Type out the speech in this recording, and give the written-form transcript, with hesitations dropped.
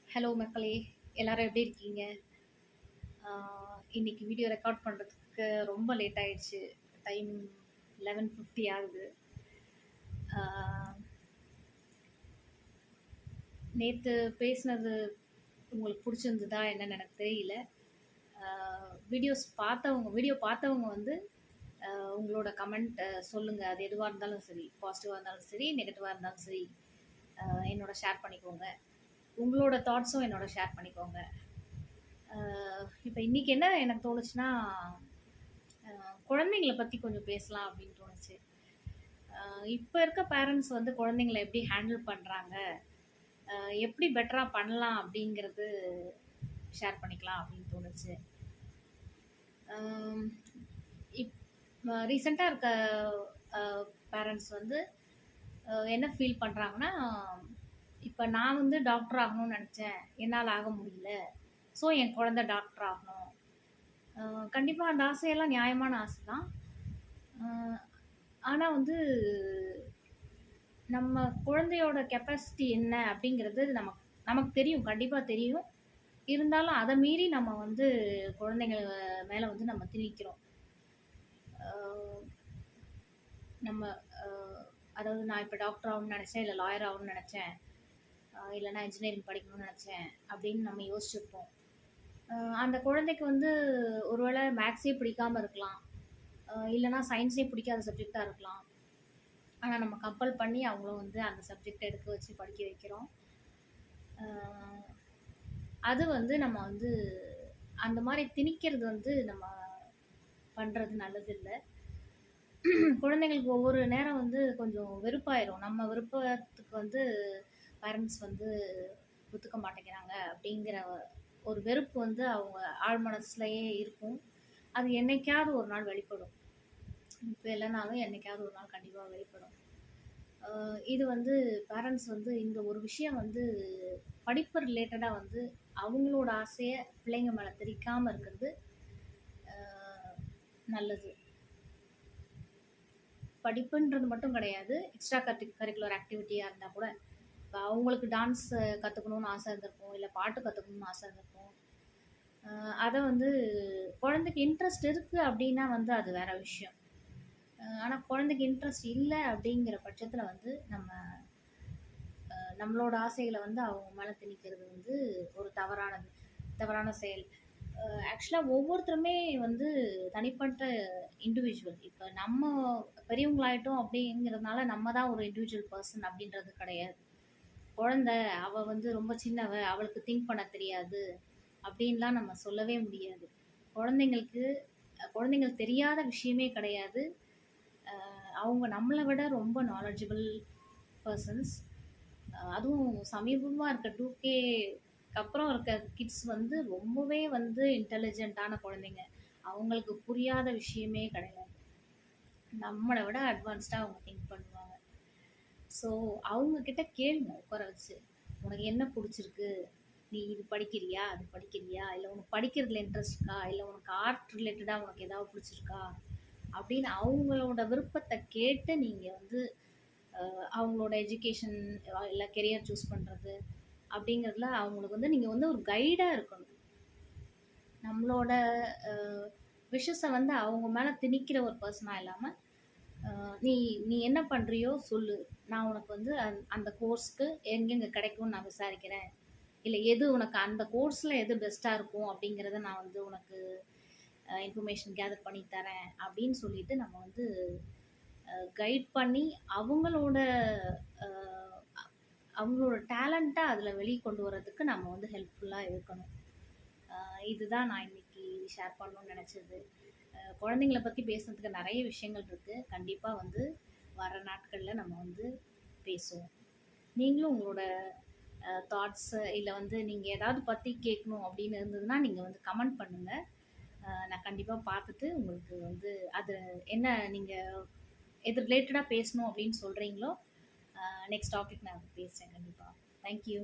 Hello மக்களே! எல்லாரும் எப்படி இருக்கீங்க? இன்னைக்கு வீடியோ ரெக்கார்ட் பண்ணுறதுக்கு ரொம்ப லேட் ஆயிடுச்சு. டைம் 11:50 ஆகுது. ஆ நேத்து பேசினது உங்களுக்கு புடிச்சிருந்ததா என்னன்னு எனக்கு தெரியல. ஆ வீடியோ பார்த்தவங்க வந்து உங்களோட கமெண்ட் சொல்லுங்க. அது எதுவா இருந்தாலும் சரி, பாசிட்டிவா இருந்தாலும் சரி, நெகட்டிவா இருந்தாலும் சரி, என்னோட ஷேர் பண்ணிக்கோங்க. உங்களோட தாட்ஸும் என்னோட ஷேர் பண்ணிக்கோங்க. இப்போ இன்னைக்கு என்ன எனக்கு தோணுச்சுன்னா, குழந்தைங்கள பத்தி கொஞ்சம் பேசலாம் அப்படின்னு தோணுச்சு. இப்ப இருக்க பேரண்ட்ஸ் வந்து குழந்தைங்கள எப்படி ஹேண்டில் பண்றாங்க? எப்படி பெட்டரா பண்ணலாம் அப்படிங்கிறது ஷேர் பண்ணிக்கலாம் அப்படின்னு தோணுச்சு. அம் இப் ரீசென்ட்டா இருக்க அ பேரண்ட்ஸ் வந்து என்ன ஃபீல் பண்றாங்கன்னா, இப்ப நான் வந்து டாக்டர் ஆகணும்னு நெனச்சேன். என்னால ஆக முடியல. ஸோ என் குழந்தை டாக்டர் ஆகணும். அ கண்டிப்பா அந்த ஆசையெல்லாம் நியாயமான ஆசை தான். அ ஆனா வந்து நம்ம குழந்தையோட கெப்பாசிட்டி என்ன அப்படிங்கிறது நமக்கு நமக்கு தெரியும். கண்டிப்பா தெரியும். இருந்தாலும் அத மீறி நம்ம வந்து குழந்தைங்க மேல வந்து நம்ம திணிக்கிறோம். அ நம்ம அ அதாவது நான் இப்ப டாக்டர் ஆகணும்னு நெனச்சேன், இல்ல லாயர் ஆகணும்னு நெனச்சேன், இல்லன்னா இன்ஜினியரிங் படிக்கணும்னு நெனச்சேன் அப்படின்னு நம்ம யோசிச்சிருப்போம். அ அந்த குழந்தைக்கு வந்து ஒருவேளை மேத்ஸே பிடிக்காம இருக்கலாம். இல்லன்னா சயின்ஸே பிடிக்காத சப்ஜெக்ட்டா இருக்கலாம். ஆனா நம்ம கம்பல் பண்ணி அவங்கள வந்து அந்த சப்ஜெக்ட் எடுக்க வச்சு படிக்க வைக்கிறோம். அ அது வந்து நம்ம வந்து அந்த மாரி திணிக்கிறது வந்து நம்ம பண்றது நல்லதில்ல. குழந்தைங்களுக்கு ஒவ்வொரு நேரம் வந்து கொஞ்சம் வெறுப்பாயிரும். நம்ம விருப்பத்துக்கு வந்து பேரண்ட்ஸ் வந்து ஒத்துக்க மாட்டேங்கிறாங்க அப்படிங்கிற ஒரு வெறுப்பு வந்து அவங்க ஆழ் மனசுலயே இருக்கும். அது என்னைக்காவது ஒரு நாள் வெளிப்படும். இப்ப இல்லனாலும் என்னைக்காவது ஒரு நாள் கண்டிப்பா வெளிப்படும். இது வந்து பேரண்ட்ஸ் வந்து இந்த ஒரு விஷயம் வந்து படிப்பு ரிலேட்டடா வந்து அவங்களோட ஆசைய பிள்ளைங்க மேல திணிக்காம இருக்கிறது நல்லது. படிப்புன்றது மட்டும் கிடையாது. எக்ஸ்ட்ரா கரிக்குலர் ஆக்டிவிட்டியா இருந்தா கூட, இப்ப அவங்களுக்கு டான்ஸ் கத்துக்கணும்னு ஆசை இருந்திருக்கும். இல்ல பாட்டு கத்துக்கணும்னு ஆசை இருந்திருக்கும். அ அத வந்து குழந்தைக்கு இன்ட்ரெஸ்ட் இருக்கு அப்டின்னா வந்து அது வேற விஷயம். ஆனா குழந்தைக்கு இன்ட்ரெஸ்ட் இல்ல அப்டிங்கிற பட்சத்துல வந்து நம்மளோட ஆசைகள வந்து அவங்க மேல திணிக்கிறது வந்து ஒரு தவறான செயல். ஆக்சுவலா ஒவ்வொருத்தருமே வந்து தனிப்பட்ட இண்டிவிஜுவல். இப்ப நம்ம பெரியவங்களாயிட்டோம் அப்படிங்கிறதுனால நம்ம தான் ஒரு இண்டிவிஜுவல் பெர்சன் அப்படின்றது கிடையாது. குழந்தை அவ வந்து ரொம்ப சின்னவ, அவளுக்கு திங்க் பண்ண தெரியாது அப்படின்லாம் நம்ம சொல்லவே முடியாது. குழந்தைங்களுக்கு குழந்தைங்களுக்கு தெரியாத விஷயமே கிடையாது. அவங்க நம்மள விட ரொம்ப நாலெட்ஜபிள் பெர்சன்ஸ். அதுவும் சமீபமா இருக்க 2Kக்கு அப்புறம் இருக்க கிட்ஸ் வந்து ரொம்பவே வந்து இன்டெலிஜென்ட்டான குழந்தைங்க. அவங்களுக்கு புரியாத விஷயமே கிடையாது. நம்மள விட அட்வான்ஸ்டா அவங்க திங்க் பண்ணுவாங்க. ஸோ அவங்க கிட்ட கேளுங்க உட்கார வச்சு. உனக்கு என்ன புடிச்சிருக்கு? நீ இது படிக்கிறியா? அது படிக்கிறியா? இல்ல உனக்கு படிக்கிறதுல இன்ட்ரெஸ்ட் இருக்கா? இல்ல உனக்கு ஆர்ட் ரிலேட்டடா உனக்கு ஏதாவது புடிச்சிருக்கா? அப்படின்னு அவங்களோட விருப்பத்த கேட்டு நீங்க வந்து அவங்களோட எஜுகேஷன் இல்ல கெரியர் சூஸ் பண்றது அப்படிங்கிறதுல அவங்களுக்கு வந்து நீங்க வந்து ஒரு கைடா இருக்கணும். நம்மளோட விஷஸ வந்து அவங்க மேல திணிக்கிற ஒரு பெர்சனா இல்லாம, நீ நீ என்ன பண்றியோ சொல்லு. நான் உனக்கு வந்து அந்த கோர்ஸ்க்கு எங்கெங்க கிடைக்கும்னு நான் விசாரிக்கிறேன். இல்ல எது உனக்கு அந்த கோர்ஸ்ல எது பெஸ்ட்டா இருக்கும் அப்படிங்கிறத நான் வந்து உனக்கு இன்ஃபர்மேஷன் கேதர் பண்ணி தரேன் அப்படின்னு சொல்லிட்டு நம்ம வந்து கைட் பண்ணி அவங்களோட அ அவங்களோட டேலண்ட்ட அதில வெளிய கொண்டு வரதுக்கு நம்ம வந்து ஹெல்ப்ஃபுல்லா இருக்கணும். இதுதான் நான் இன்னைக்கு ஷேர் பண்ணணும்னு நெனச்சது. குழந்தைங்கள பத்தி பேசுறதுக்கு நெறைய விஷயங்கள் இருக்கு. கண்டிப்பா வந்து வர நாட்கள்ல நம்ம வந்து பேசுவோம். நீங்களும் உங்களோட தாட்ஸ் இல்ல வந்து நீங்க ஏதாவது பத்தி கேட்கணும் அப்படின்னு இருந்ததுன்னா, நீங்க வந்து கமெண்ட் பண்ணுங்க. நான் கண்டிப்பா பார்த்துட்டு உங்களுக்கு வந்து அது என்ன நீங்க எது ரிலேட்டடா பேசணும் அப்படின்னு சொல்றீங்களோ, நெக்ஸ்ட் டாபிக் நான் பேசுறேன் கண்டிப்பா. Thank you.